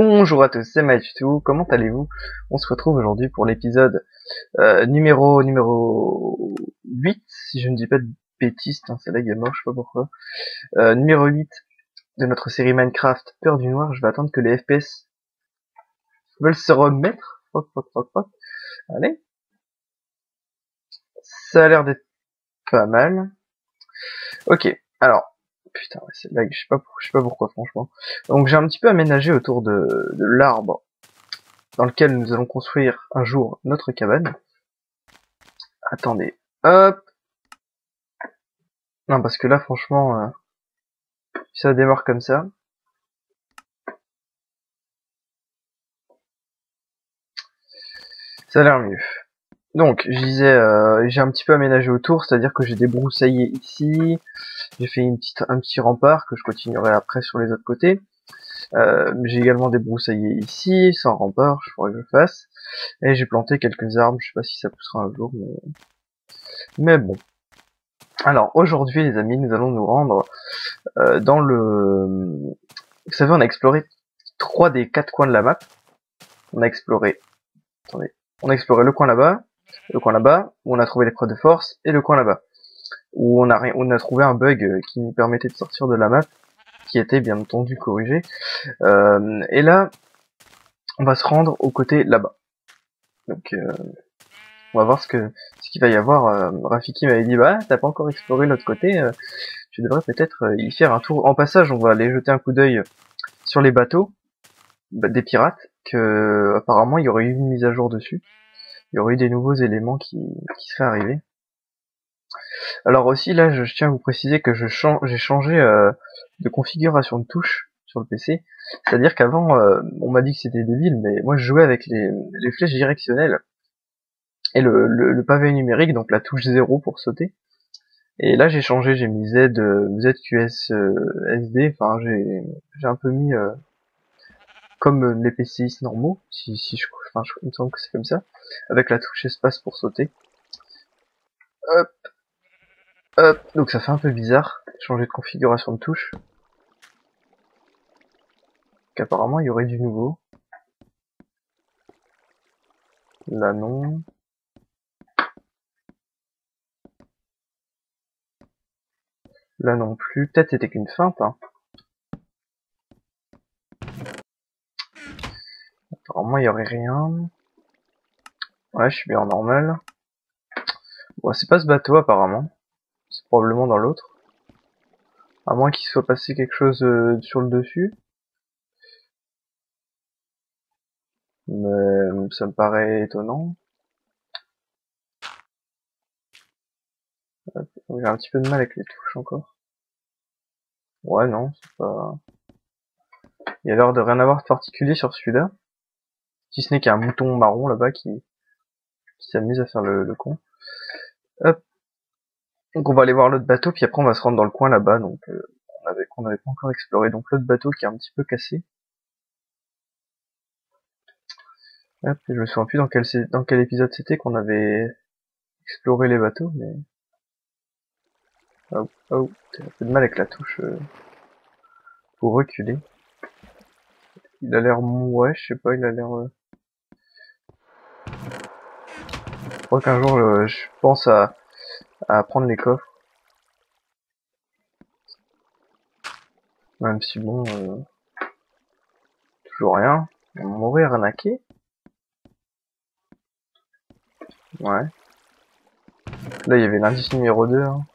Bonjour à tous, c'est Matchtou, comment allez-vous? On se retrouve aujourd'hui pour l'épisode numéro 8, si je ne dis pas de bêtises, c'est la game, je sais pas pourquoi. Numéro 8 de notre série Minecraft Peur du Noir. Je vais attendre que les FPS veulent se remettre. Allez. Ça a l'air d'être pas mal. Ok, alors. Putain, c'est lag, je sais pas pourquoi franchement. Donc j'ai un petit peu aménagé autour de l'arbre dans lequel nous allons construire un jour notre cabane. Attendez, hop. Non, parce que là, franchement, si ça démarre comme ça, ça a l'air mieux. Donc, je disais, j'ai un petit peu aménagé autour, c'est-à-dire que j'ai débroussaillé ici, j'ai fait un petit rempart que je continuerai après sur les autres côtés. J'ai également débroussaillé ici, sans rempart, je pourrais que je fasse. Et j'ai planté quelques arbres, je sais pas si ça poussera un jour, mais bon. Alors, aujourd'hui, les amis, nous allons nous rendre dans le... Vous savez, on a exploré 3 des 4 coins de la map. On a exploré... Attendez. On a exploré le coin là-bas, où on a trouvé l'épreuve de force, et le coin là-bas, où on a trouvé un bug qui nous permettait de sortir de la map, qui était bien entendu corrigé. Et là, on va se rendre au côté là-bas. Donc, on va voir ce qu'il va y avoir. Rafiki m'avait dit, bah, t'as pas encore exploré l'autre côté, tu devrais peut-être y faire un tour. En passage, on va aller jeter un coup d'œil sur les bateaux des pirates, que apparemment il y aurait eu une mise à jour dessus. Il y aurait eu des nouveaux éléments qui seraient arrivés. Alors aussi là, je tiens à vous préciser que j'ai changé de configuration de touches sur le PC. C'est-à-dire qu'avant, on m'a dit que c'était débile, mais moi je jouais avec les flèches directionnelles et le pavé numérique, donc la touche 0 pour sauter. Et là j'ai changé, j'ai mis ZQS SD, enfin j'ai un peu mis comme les PCistes normaux, il me semble que c'est comme ça, avec la touche espace pour sauter. Hop, hop, donc ça fait un peu bizarre, changer de configuration de touche. Qu'apparemment il y aurait du nouveau. Là non. Là non plus. Peut-être c'était qu'une feinte, hein. Apparemment il y aurait rien. Ouais, je suis bien en normal. Bon, c'est pas ce bateau apparemment. C'est probablement dans l'autre. À moins qu'il soit passé quelque chose sur le dessus. Mais ça me paraît étonnant. J'ai un petit peu de mal avec les touches encore. Ouais, non, c'est pas... Il y a l'air de rien avoir de particulier sur celui-là. Si ce n'est qu'il y a un mouton marron là-bas qui s'amuse à faire le con. Hop. Donc on va aller voir l'autre bateau, puis après on va se rendre dans le coin là-bas, donc qu'on n'avait pas encore exploré. Donc l'autre bateau qui est un petit peu cassé. Hop, je me souviens plus dans quel épisode c'était qu'on avait exploré les bateaux, mais... Oh, t'as un peu de mal avec la touche pour reculer. Il a l'air mou, ouais, je sais pas, il a l'air... Je crois qu'un jour, je pense à prendre les coffres. Même si bon, toujours rien. On va mourir arnaqué. Ouais. Là, il y avait l'indice numéro 2, hein,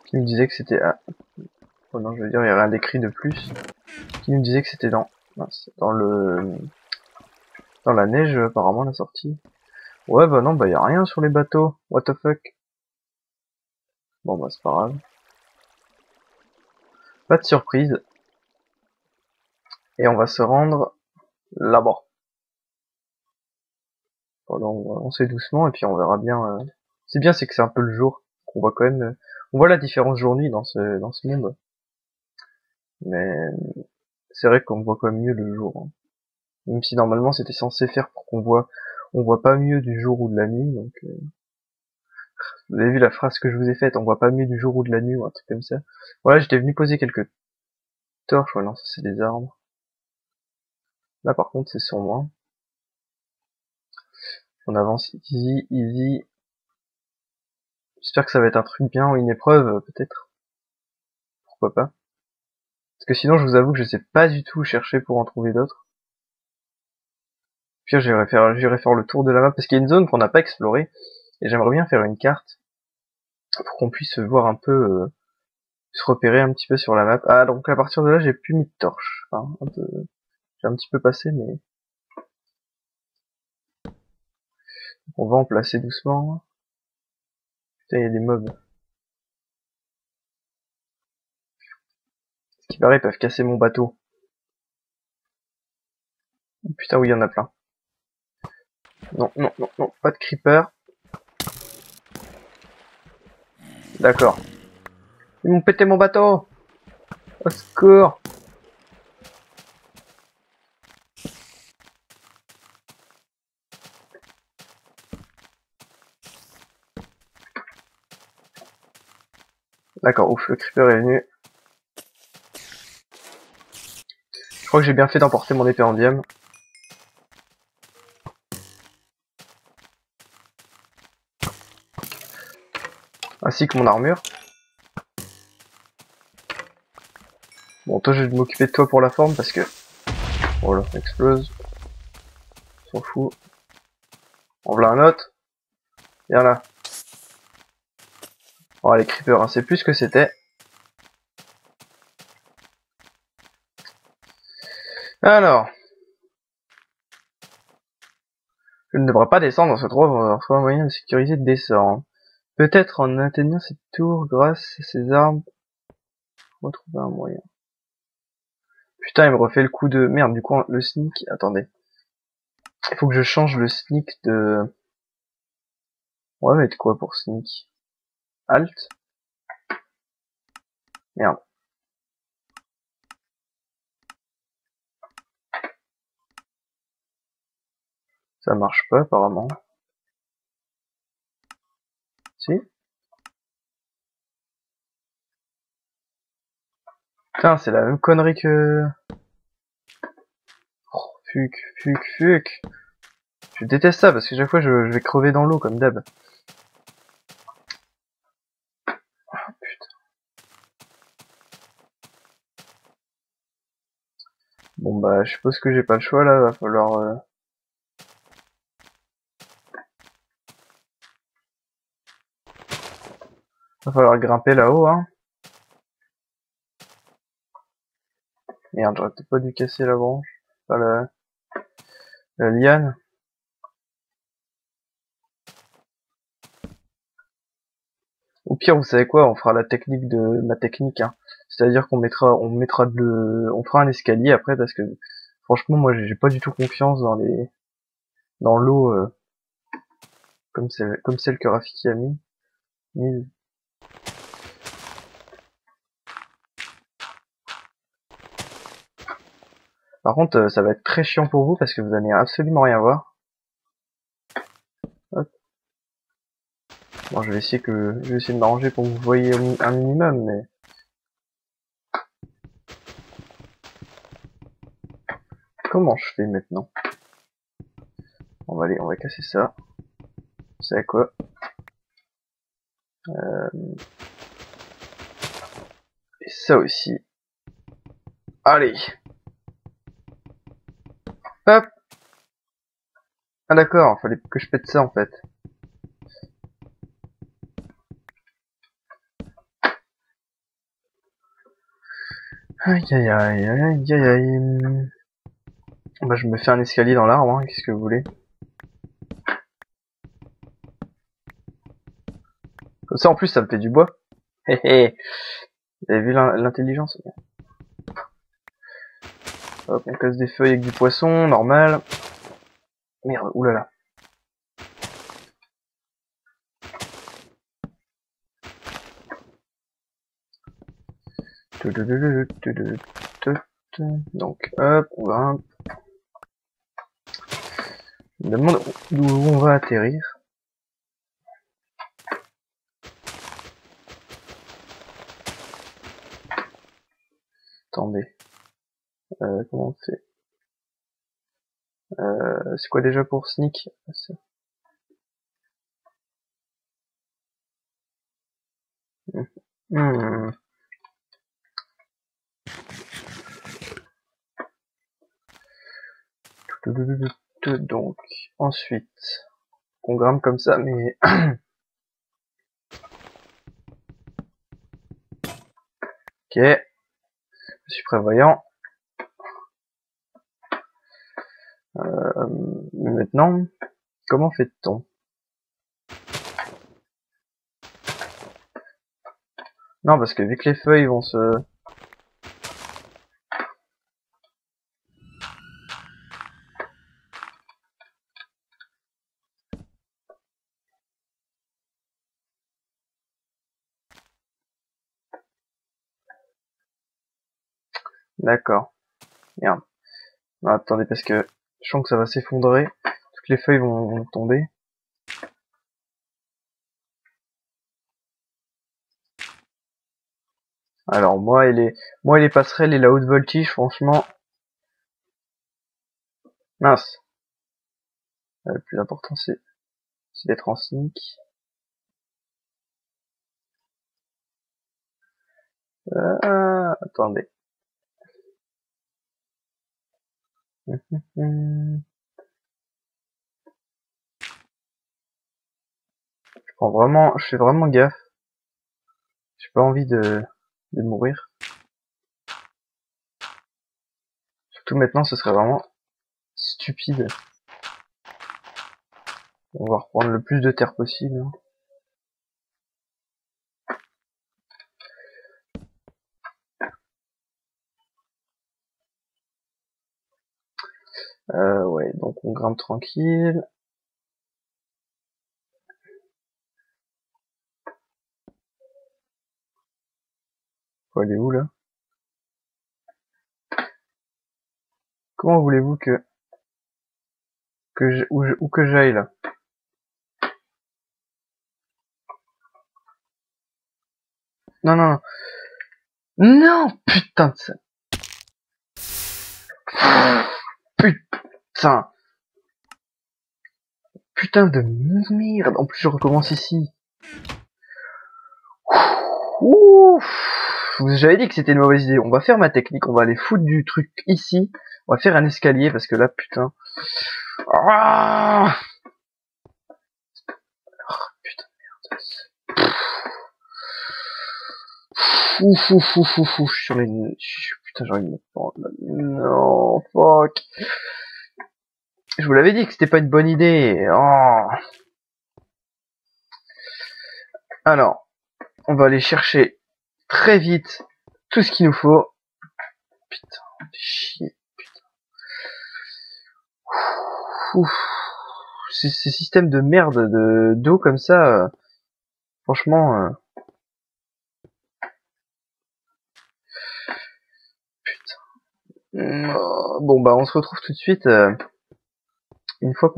qui me disait que c'était... Ah. Oh non, je veux dire, il y a rien d'écrit de plus. Qui me disait que c'était dans la neige, apparemment, la sortie. Ouais, bah non, bah y a rien sur les bateaux. What the fuck. Bon, bah c'est pas grave. Pas de surprise. Et on va se rendre là-bas. Bon, on va avancer doucement et puis on verra bien. C'est bien, c'est que c'est un peu le jour. On voit quand même... On voit la différence jour-nuit dans ce monde. Mais c'est vrai qu'on voit quand même mieux le jour, hein. Même si normalement c'était censé faire pour on voit pas mieux du jour ou de la nuit, donc vous avez vu la phrase que je vous ai faite, on voit pas mieux du jour ou de la nuit ou un truc comme ça. Voilà, j'étais venu poser quelques torches, ouais non, ça c'est des arbres. Là par contre c'est sur moi. On avance easy, easy. J'espère que ça va être un truc bien ou une épreuve, peut-être. Pourquoi pas. Parce que sinon je vous avoue que je sais pas du tout où chercher pour en trouver d'autres. Puis j'irai faire le tour de la map parce qu'il y a une zone qu'on n'a pas explorée. Et j'aimerais bien faire une carte pour qu'on puisse voir un peu, se repérer un petit peu sur la map. Ah donc à partir de là j'ai plus mis de torche. Enfin, j'ai un petit peu passé mais on va en placer doucement. Putain il y a des mobs. Ce qui paraît ils peuvent casser mon bateau. Putain oui il y en a plein. Non, non, non, non, pas de creeper. D'accord. Ils m'ont pété mon bateau. Au secours. D'accord, ouf, le creeper est venu. Je crois que j'ai bien fait d'emporter mon épée en diamant. Ainsi que mon armure. Bon, toi je vais m'occuper de toi pour la forme parce que... Voilà, explose. S'en fout. On voilà un autre. Viens là. Oh les creepers, hein, c'est plus ce que c'était. Alors. Je ne devrais pas descendre dans ce trou, on trouver un moyen de sécuriser de descendre. Peut-être en atteignant cette tour grâce à ces armes. Retrouver un moyen. Putain, il me refait le coup de... Merde, du coup, le sneak... Attendez. Il faut que je change le sneak de... On va mettre quoi pour sneak? Alt? Merde. Ça marche pas, apparemment. Si? Putain, c'est la même connerie que... Oh, fuck, fuck, fuck. Je déteste ça, parce que chaque fois, je vais crever dans l'eau, comme d'hab. Ah, putain. Bon, bah, je suppose que j'ai pas le choix, là. Va falloir... Va falloir grimper là-haut, hein. Merde, j'aurais peut-être pas dû casser la branche. Enfin, la liane. Au pire, vous savez quoi, on fera la technique de ma technique, hein. C'est-à-dire qu'on on fera un escalier après parce que franchement, moi, j'ai pas du tout confiance dans l'eau comme celle que Rafiki a mis. Par contre, ça va être très chiant pour vous parce que vous allez absolument rien voir. Hop. Bon, je vais essayer de m'arranger pour que vous voyez un minimum, mais comment je fais maintenant? On va casser ça. Vous savez quoi? Et ça aussi. Allez. Hop. Ah d'accord, fallait que je pète ça en fait. Aïe aïe aïe aïe aïe aïe. Bah je me fais un escalier dans l'arbre, hein, qu'est-ce que vous voulez. Comme ça en plus ça me fait du bois. Hé hé. Vous avez vu l'intelligence? Hop, on casse des feuilles avec du poisson, normal. Merde, oulala. Donc hop, on va... Je me demande d'où on va atterrir. Attendez. Comment on fait? C'est quoi déjà pour sneak? Hmm. Donc, ensuite, on grimpe comme ça, mais... Ok, je suis prévoyant. Maintenant, comment fait-on? Non, parce que vu que les feuilles vont se... D'accord. Merde. Non, attendez, parce que je sens que ça va s'effondrer. Toutes les feuilles vont tomber. Alors, moi et les passerelles et la haute voltige, franchement... Mince. Le plus important, c'est d'être en sneak. Attendez. Je fais vraiment gaffe. J'ai pas envie de mourir. Surtout maintenant, ce serait vraiment stupide. On va reprendre le plus de terre possible. Hein. Ouais, donc on grimpe tranquille. Faut aller où là? Comment voulez-vous où que j'aille là? Non, non, non. Non, putain de ça. Putain. Putain de merde. En plus, je recommence ici. Ouf. J'avais dit que c'était une mauvaise idée. On va faire ma technique. On va aller foutre du truc ici. On va faire un escalier parce que là, putain. Ah oh, putain de merde. Ouf, ouf, ouf, ouf, ouf. Je suis sur les... Putain, j'ai envie de me prendre. Non, fuck. Je vous l'avais dit que c'était pas une bonne idée. Oh. Alors, on va aller chercher très vite tout ce qu'il nous faut. Putain, chier. Ouf. Ces systèmes de merde d'eau comme ça, franchement, bon bah on se retrouve tout de suite une fois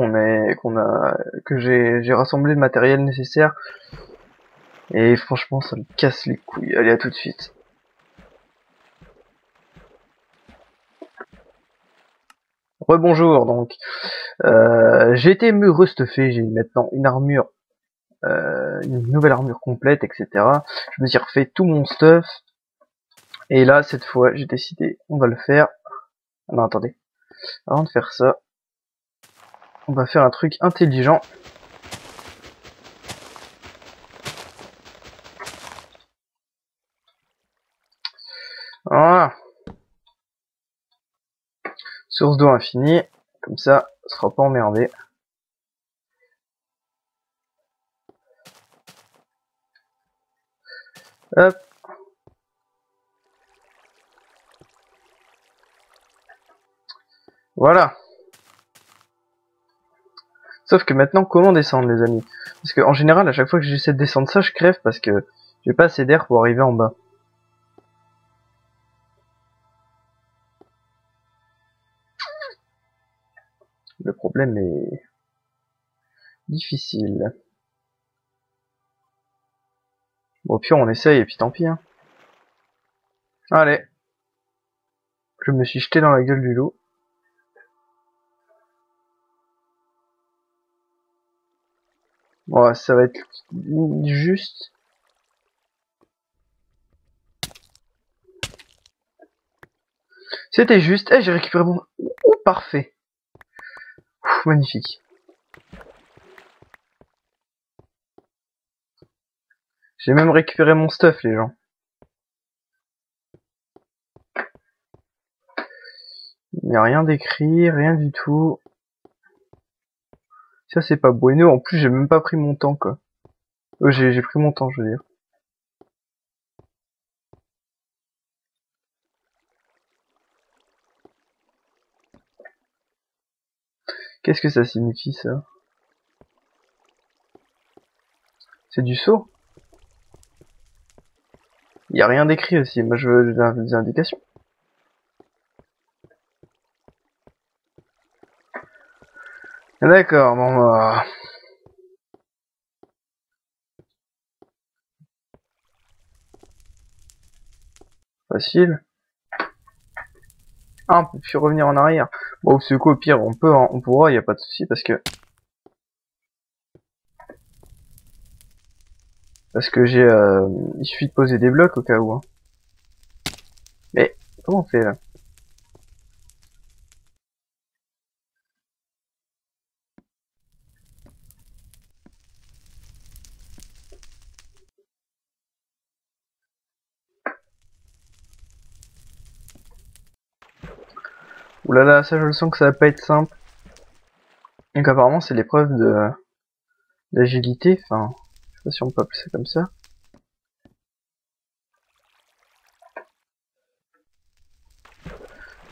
que j'ai rassemblé le matériel nécessaire. Et franchement, ça me casse les couilles. Allez, à tout de suite. Rebonjour, donc. J'ai été me restuffé, j'ai maintenant une armure, une nouvelle armure complète, etc. Je me suis refait tout mon stuff. Et là, cette fois, j'ai décidé, on va le faire. Ah non, attendez. Avant de faire ça, on va faire un truc intelligent. Voilà. Source d'eau infinie. Comme ça, on sera pas emmerdé. Hop. Voilà. Sauf que maintenant, comment descendre, les amis? Parce que en général, à chaque fois que j'essaie de descendre ça, je crève parce que j'ai pas assez d'air pour arriver en bas. Le problème est difficile. Bon, au pire, on essaye et puis tant pis. Hein. Allez. Je me suis jeté dans la gueule du loup. Bon, ça va être juste. C'était juste. Eh, j'ai récupéré mon... Oh, parfait. Ouf, magnifique. J'ai même récupéré mon stuff, les gens. Il n'y a rien d'écrit, rien du tout. Ça, c'est pas bueno. En plus, j'ai même pas pris mon temps, quoi. J'ai pris mon temps, je veux dire. Qu'est-ce que ça signifie, ça? C'est du saut? Il y a rien d'écrit aussi. Moi, je veux des indications. D'accord, bon, bah... Facile. Ah, on peut plus revenir en arrière. Bon, c'est quoi, au pire, on peut, hein, on pourra, y a pas de souci, parce que j'ai, il suffit de poser des blocs au cas où. Hein. Mais comment on fait là? Ouh là là, ça je le sens que ça va pas être simple. Donc apparemment c'est l'épreuve de d'agilité. Enfin, je sais pas si on peut appeler ça comme ça.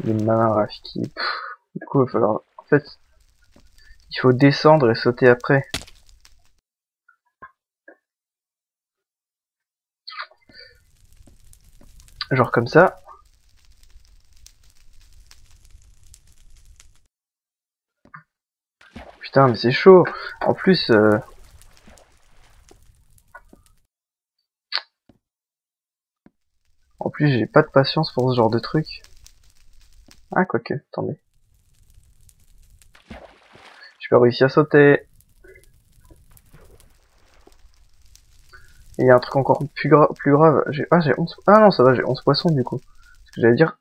Les malins Rafiki. Du coup, il va falloir... En fait, il faut descendre et sauter après. Genre comme ça. Putain, mais c'est chaud. En plus, j'ai pas de patience pour ce genre de truc. Ah, quoique, attendez. J'ai pas réussi à sauter. Et il y a un truc encore plus grave. J'ai 11... Ah non, ça va, j'ai 11 poissons du coup. Ce que j'allais dire,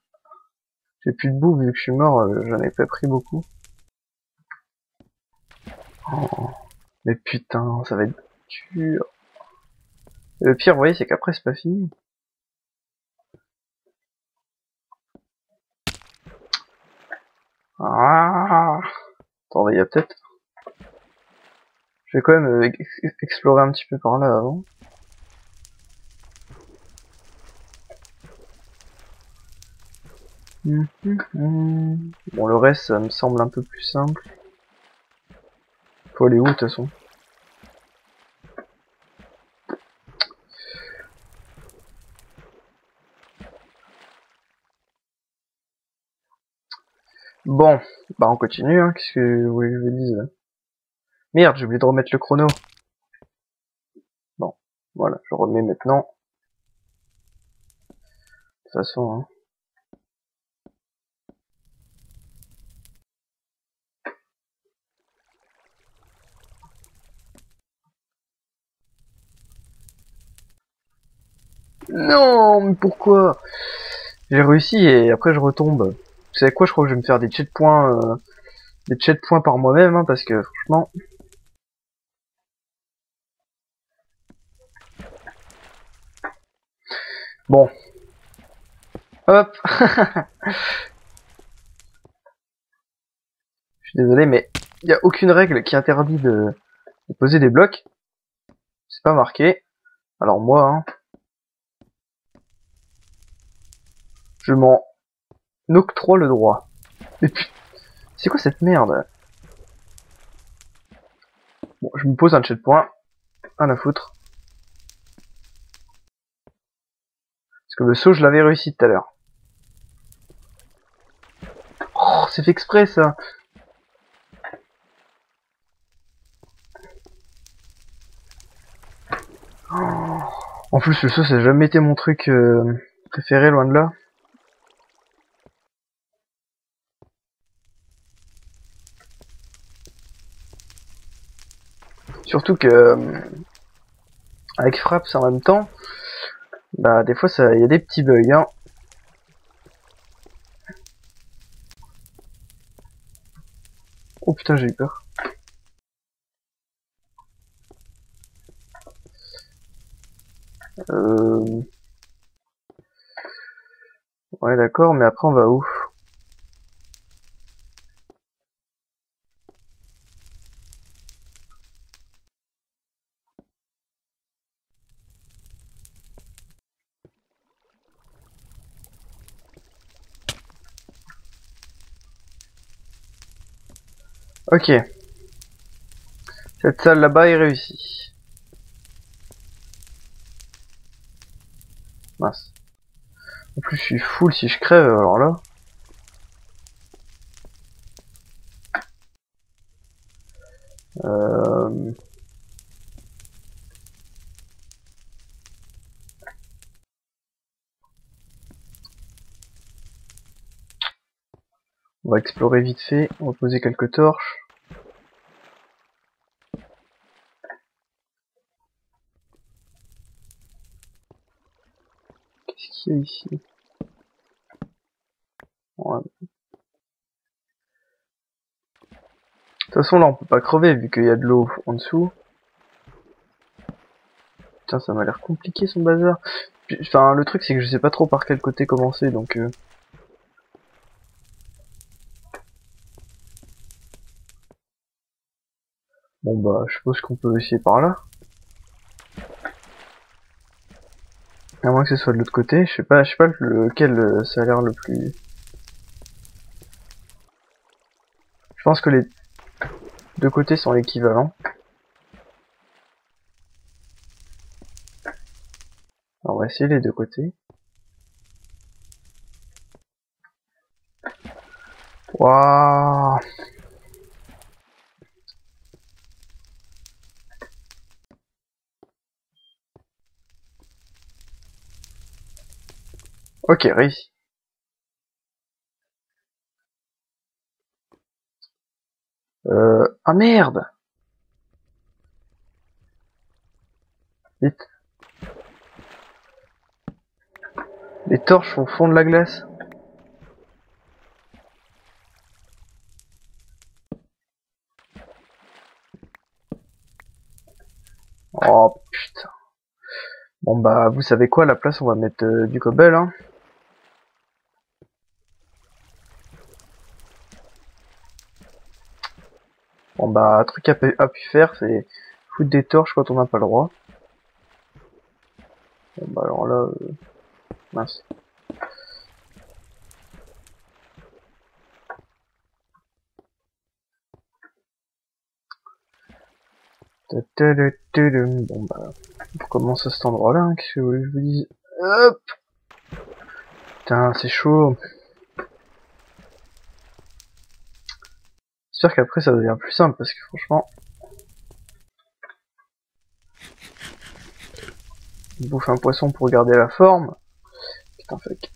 j'ai plus de boue vu que je suis mort, j'en ai pas pris beaucoup. Oh, mais putain, ça va être dur. Et le pire, vous voyez, c'est qu'après c'est pas fini. Ah, attendez, il y a peut-être... Je vais quand même explorer un petit peu par là avant. Bon, le reste, ça me semble un peu plus simple. Faut aller où, de toute façon? Bon, bah on continue, hein. Qu'est-ce que vous voulez que je vous dise là? Merde, j'ai oublié de remettre le chrono. Bon, voilà, je remets maintenant. De toute façon, hein. Non, mais pourquoi? J'ai réussi et après je retombe. Vous savez quoi, je crois que je vais me faire des checkpoints par moi-même, hein, parce que franchement... Bon. Hop. Je suis désolé, mais il n'y a aucune règle qui interdit de poser des blocs. C'est pas marqué. Alors moi, hein, je m'en octroie le droit. Mais putain, c'est quoi cette merde? Bon, je me pose un checkpoint. Rien à foutre. Parce que le saut, je l'avais réussi tout à l'heure. Oh, c'est fait exprès, ça. Oh. En plus, le saut, ça n'a jamais été mon truc préféré, loin de là. Surtout que avec Fraps en même temps, bah des fois ça, y a des petits bugs, hein. Oh putain, j'ai eu peur. Euh... Ouais, d'accord, mais après on va où? Ok, cette salle là-bas est réussie. Mince. En plus, je suis full si je crève, alors là. Euh... On va explorer vite fait, on va poser quelques torches. Qu'est-ce qu'il y a ici? Ouais. De toute façon là on peut pas crever vu qu'il y a de l'eau en dessous. Putain, ça m'a l'air compliqué son bazar. Enfin, le truc c'est que je sais pas trop par quel côté commencer, donc bon bah je suppose qu'on peut essayer par là. À moins que ce soit de l'autre côté, je sais pas lequel ça a l'air le plus. Je pense que les deux côtés sont équivalents. Alors, on va essayer les deux côtés. Waouh. Ok, réussi. Ah merde. Vite. Les torches font fondre la glace. Oh putain. Bon bah vous savez quoi, à la place on va mettre du cobble, hein. Bon bah un truc à pu faire c'est foutre des torches quand on n'a pas le droit. Bon bah alors là, mince. Bon bah on commence à cet endroit là, hein, qu'est-ce que vous voulez que je vous dise. Hop. Putain c'est chaud. J'espère qu'après ça devient plus simple parce que franchement, je bouffe un poisson pour garder la forme. Putain fuck.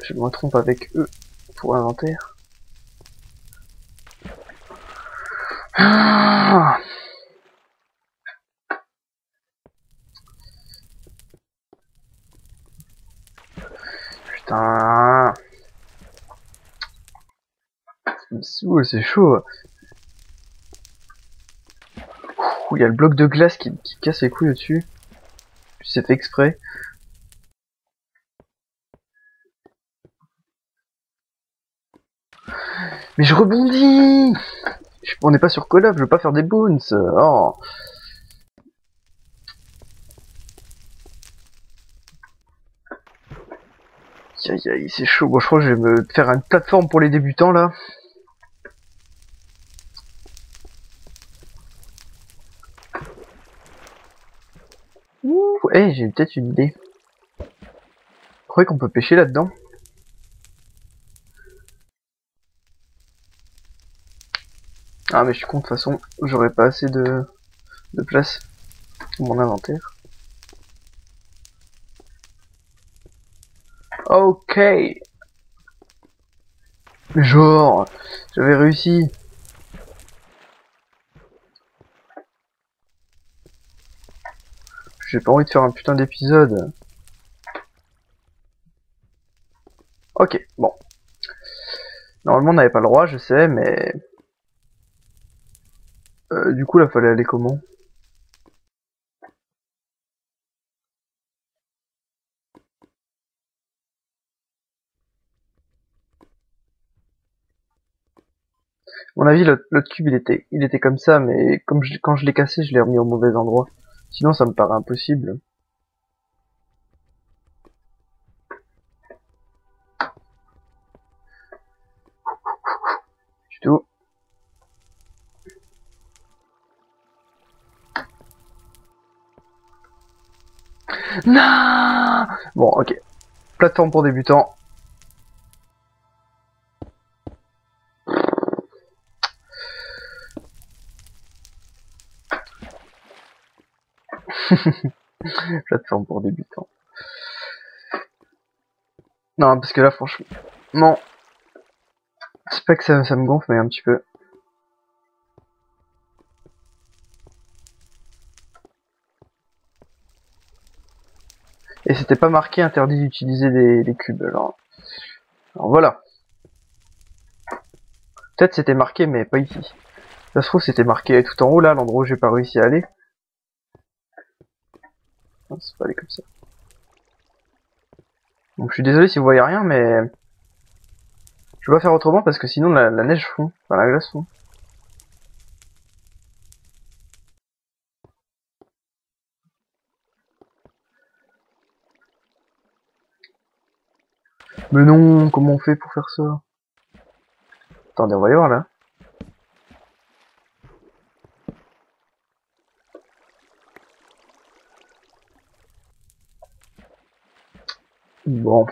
Je me trompe avec eux pour l'inventaire. Ah putain. Ça me saoule, c'est chaud. Ouh, il y a le bloc de glace qui casse les couilles au-dessus. C'est fait exprès. Mais je rebondis. On n'est pas sur collab, je veux pas faire des boons. Oh. Aïe aïe, c'est chaud. Bon, je crois que je vais me faire une plateforme pour les débutants là. Ouh, hey, j'ai peut-être une idée. Vous croyez qu'on peut pêcher là-dedans? Ah mais je suis con, de toute façon, j'aurais pas assez de place pour mon inventaire. Ok. Genre, j'avais réussi. j'ai pas envie de faire un putain d'épisode. Ok, bon. Normalement on n'avait pas le droit, je sais, mais... du coup là fallait aller comment? À mon avis l'autre cube il était comme ça, mais comme quand je l'ai cassé je l'ai remis au mauvais endroit. Sinon ça me paraît impossible. Du tout. Non. Bon ok. Plateforme pour débutants. Plateforme pour débutants. Non, parce que là, franchement... Non. C'est pas que ça me gonfle, mais un petit peu. Et c'était pas marqué interdit d'utiliser des cubes, alors voilà. Peut-être c'était marqué, mais pas ici. Ça se trouve, c'était marqué tout en haut, là, l'endroit où j'ai pas réussi à aller. Non, c'est pas aller comme ça. Donc je suis désolé si vous voyez rien, mais... Je vais pas faire autrement parce que sinon la neige fond. Enfin, la glace fond. Mais non, comment on fait pour faire ça? Attendez, on va y voir, là. Bon.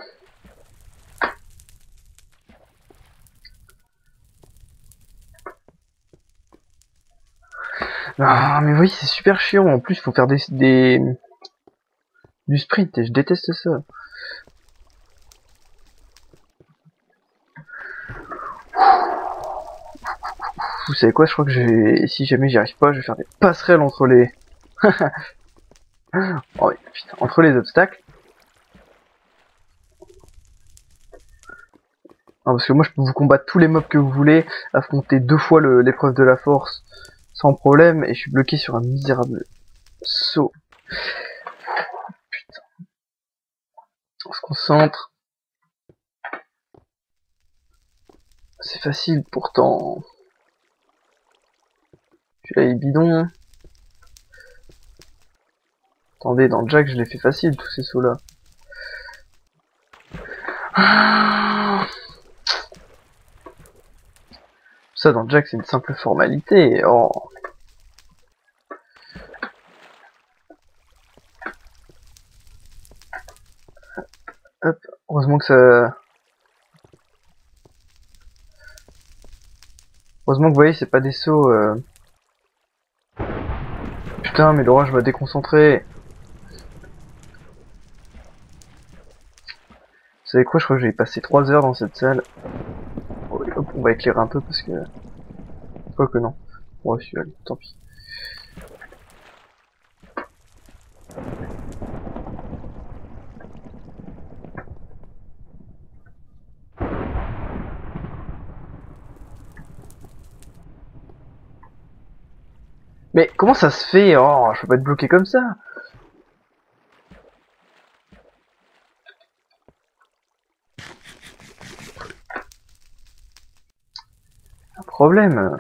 Ah, mais oui, c'est super chiant. En plus, faut faire du sprint et je déteste ça. Vous savez quoi, je crois que si jamais j'y arrive pas, je vais faire des passerelles entre les... Oh oui, putain, entre les obstacles. Non, parce que moi je peux vous combattre tous les mobs que vous voulez, affronter 2 fois l'épreuve de la force sans problème, et je suis bloqué sur un misérable saut. Putain, on se concentre. C'est facile pourtant. Celui-là il est bidon. Attendez, dans Jack je l'ai fait facile tous ces sauts là. Ah, ça dans Jack c'est une simple formalité. Oh. Hop, heureusement que ça... Heureusement que vous voyez c'est pas des sauts... Putain mais l'orage m'a déconcentré. Vous savez quoi, je crois que j'ai passé 3 heures dans cette salle. Oh, hop, on va éclairer un peu parce que... Quoi que non. Ouais, si, allez, tant pis. Mais comment ça se fait? Oh, je peux pas être bloqué comme ça. Un problème.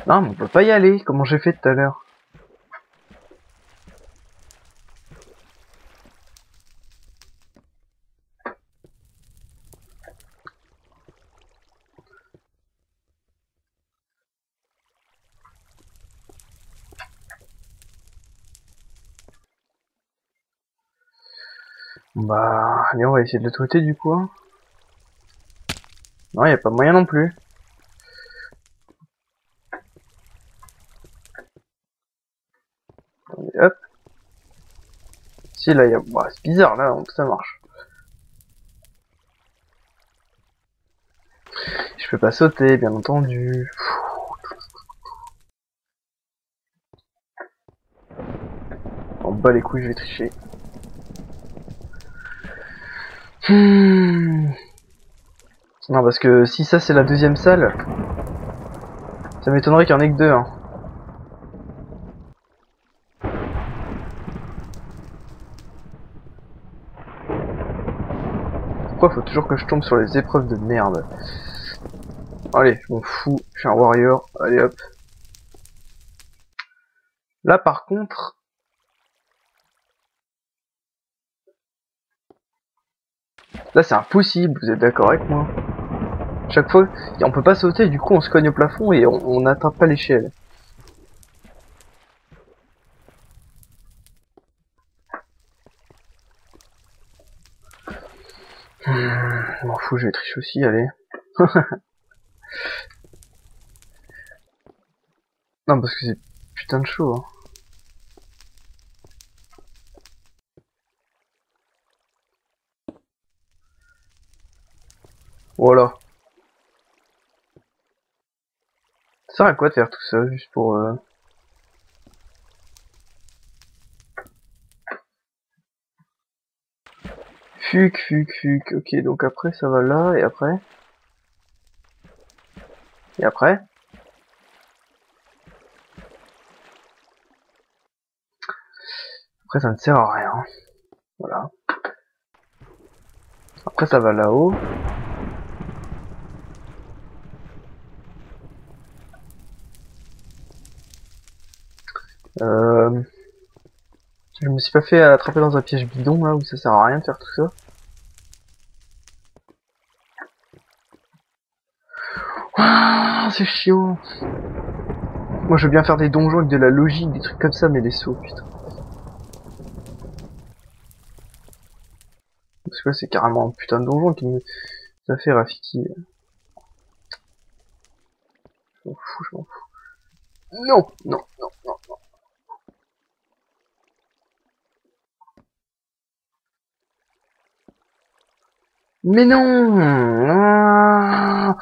Non, mais on peut pas y aller, comment j'ai fait tout à l'heure. Bah, allez, on va essayer de l'autre côté du coup. Hein. Non, y a pas moyen non plus. Allez, hop. Si, là, y a... Bah, c'est bizarre, là, ça marche. peux pas sauter, bien entendu. On bat les couilles, je vais tricher. Non, parce que si ça c'est la deuxième salle, ça m'étonnerait qu'il y en ait que deux. Hein. Pourquoi faut toujours que je tombe sur les épreuves de merde? Allez, je m'en fous, je suis un warrior. Allez hop. Là par contre... Là c'est impossible, vous êtes d'accord avec moi? Chaque fois, on peut pas sauter, du coup on se cogne au plafond et on n'atteint pas l'échelle. Je m'en fous, je vais tricher aussi, allez. Non, parce que c'est putain de chaud. Hein. Voilà. Ça sert à quoi de faire tout ça, juste pour... Fuc. Ok, donc après ça va là, et après... Et après? Après ça ne sert à rien. Voilà. Après ça va là-haut. Je me suis pas fait attraper dans un piège bidon là où ça sert à rien de faire tout ça. Ah, c'est chiant. Moi je veux bien faire des donjons avec de la logique, des trucs comme ça, mais les sauts, putain. Parce que là c'est carrément un putain de donjon qui me... Ça fait Rafiki. Je m'en fous. Non. Mais non ah.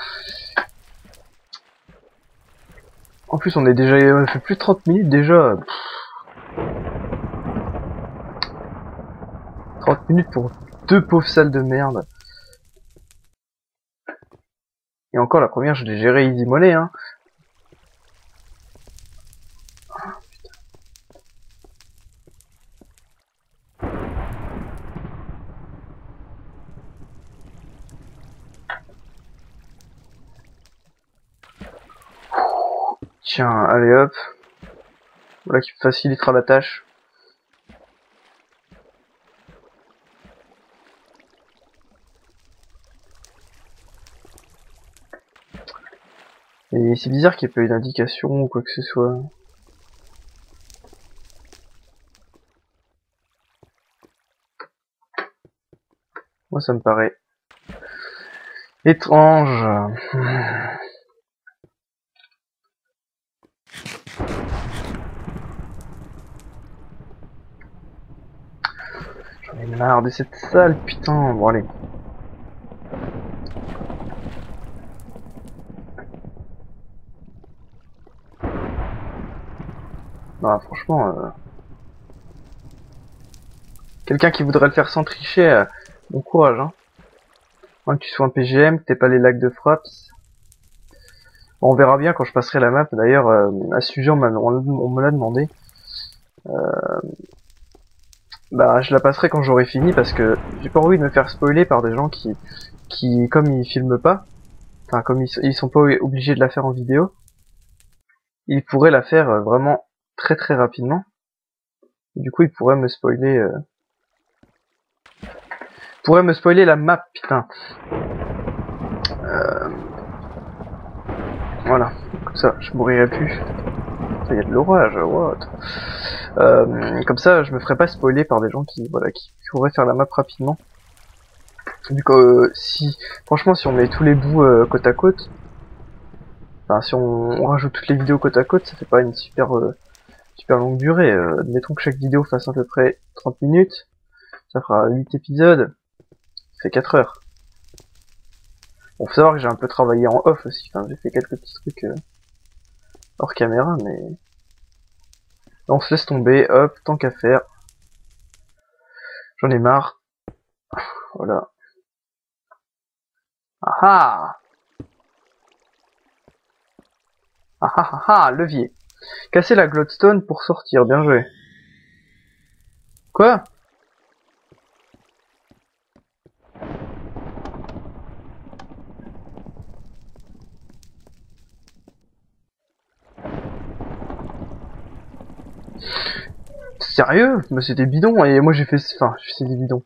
En plus on est déjà... On a fait plus de 30 minutes déjà. 30 minutes pour deux pauvres salles de merde. Et encore la première je l'ai gérée easy mollet hein. Tiens, allez hop. Voilà qui facilitera la tâche. Et c'est bizarre qu'il n'y ait pas eu d'indication ou quoi que ce soit. Moi ça me paraît étrange. J'en ai marre de cette salle, putain. Bon allez. Non, franchement, quelqu'un qui voudrait le faire sans tricher, bon courage, hein. Moins que tu sois un PGM, que t'aies pas les lags de fraps. Bon, on verra bien quand je passerai la map. D'ailleurs, à ce sujet, on me l'a demandé. Bah, je la passerai quand j'aurai fini parce que j'ai pas envie de me faire spoiler par des gens qui comme ils filment pas, enfin comme ils sont pas obligés de la faire en vidéo, ils pourraient la faire vraiment très rapidement. Et du coup, ils pourraient me spoiler. Pourraient me spoiler la map, putain. Voilà, comme ça, je mourrai plus. Il y a de l'orage, what? Comme ça, je me ferai pas spoiler par des gens qui pourraient faire la map rapidement. Du coup, franchement, si on met tous les bouts côte à côte, enfin, si on rajoute toutes les vidéos côte à côte, ça fait pas une super longue durée. Admettons que chaque vidéo fasse à peu près 30 minutes, ça fera 8 épisodes, ça fait 4 heures. Bon, faut savoir que j'ai un peu travaillé en off aussi, enfin, j'ai fait quelques petits trucs hors caméra, mais... On se laisse tomber, hop, tant qu'à faire. J'en ai marre. Voilà. Ah ah. Ah ah ah ah, levier. Casser la glowstone pour sortir, bien joué. Quoi? Sérieux? Mais c'était bidon, et moi j'ai fait... Enfin, c'est des bidons.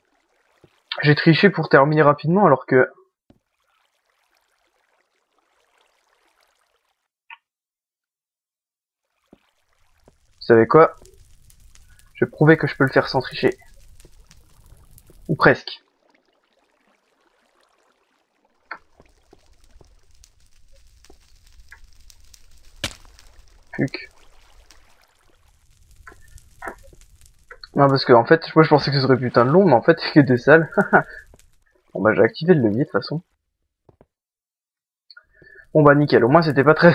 J'ai triché pour terminer rapidement, alors que... Vous savez quoi? Je vais prouver que je peux le faire sans tricher. Ou presque. Puc. Non, parce que en fait, moi je pensais que ce serait putain de long, mais en fait, c'est que des salles. Bon bah j'ai activé le levier de toute façon. Bon bah nickel, au moins c'était pas très...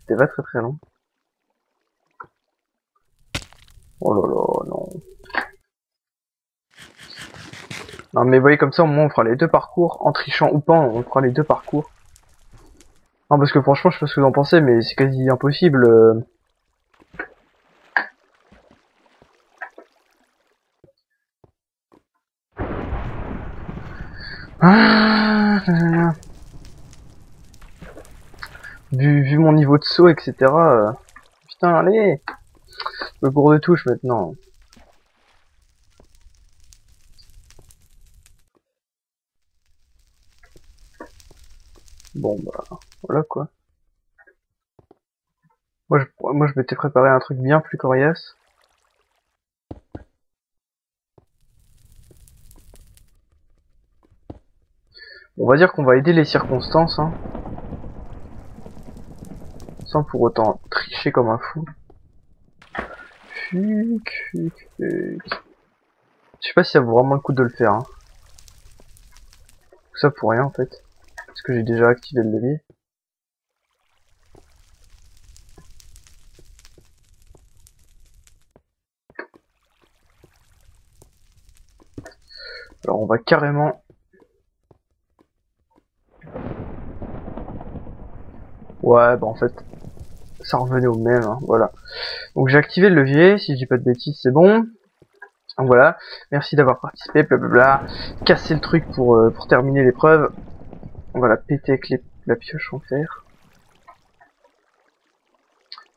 c'était pas très long. Oh là là, non. Non mais vous voyez, comme ça au moins on fera les deux parcours, en trichant ou pas, on fera les deux parcours. Non parce que franchement je sais pas ce que vous en pensez, mais c'est quasi impossible. Ah, vu mon niveau de saut, etc. Putain, allez, le cours de touche maintenant. Bon bah voilà quoi. Moi je m'étais préparé un truc bien plus coriace. On va dire qu'on va aider les circonstances, hein, sans pour autant tricher comme un fou. Fuc. Je sais pas si ça vaut vraiment le coup de le faire. Hein. Tout ça pour rien en fait, parce que j'ai déjà activé le levier. Alors on va carrément... Ouais, bah en fait, ça revenait au même, hein, voilà. Donc j'ai activé le levier, si je dis pas de bêtises, c'est bon. Donc voilà, merci d'avoir participé, blablabla. Casser le truc pour terminer l'épreuve. On va la péter avec la pioche en fer.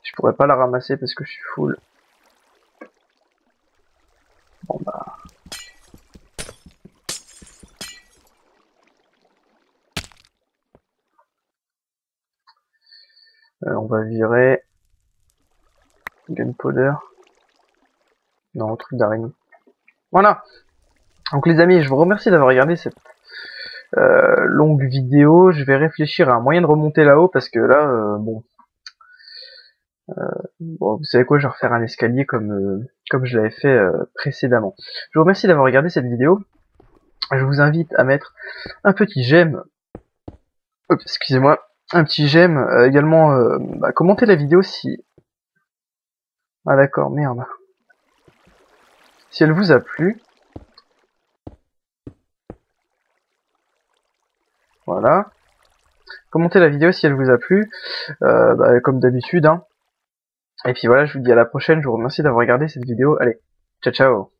Je pourrais pas la ramasser parce que je suis full. Bon bah... on va virer... Gunpowder. Non, truc d'araignée. Voilà. Donc les amis, je vous remercie d'avoir regardé cette longue vidéo. Je vais réfléchir à un moyen de remonter là-haut parce que là, bon, vous savez quoi, je vais refaire un escalier comme je l'avais fait précédemment. Je vous remercie d'avoir regardé cette vidéo. Je vous invite à mettre un petit j'aime. Excusez-moi, un petit j'aime. Également, commentez la vidéo si... Ah d'accord, merde. Si elle vous a plu. Voilà. Commentez la vidéo si elle vous a plu. Comme d'habitude, hein. Et puis voilà, je vous dis à la prochaine. Je vous remercie d'avoir regardé cette vidéo. Allez, ciao ciao.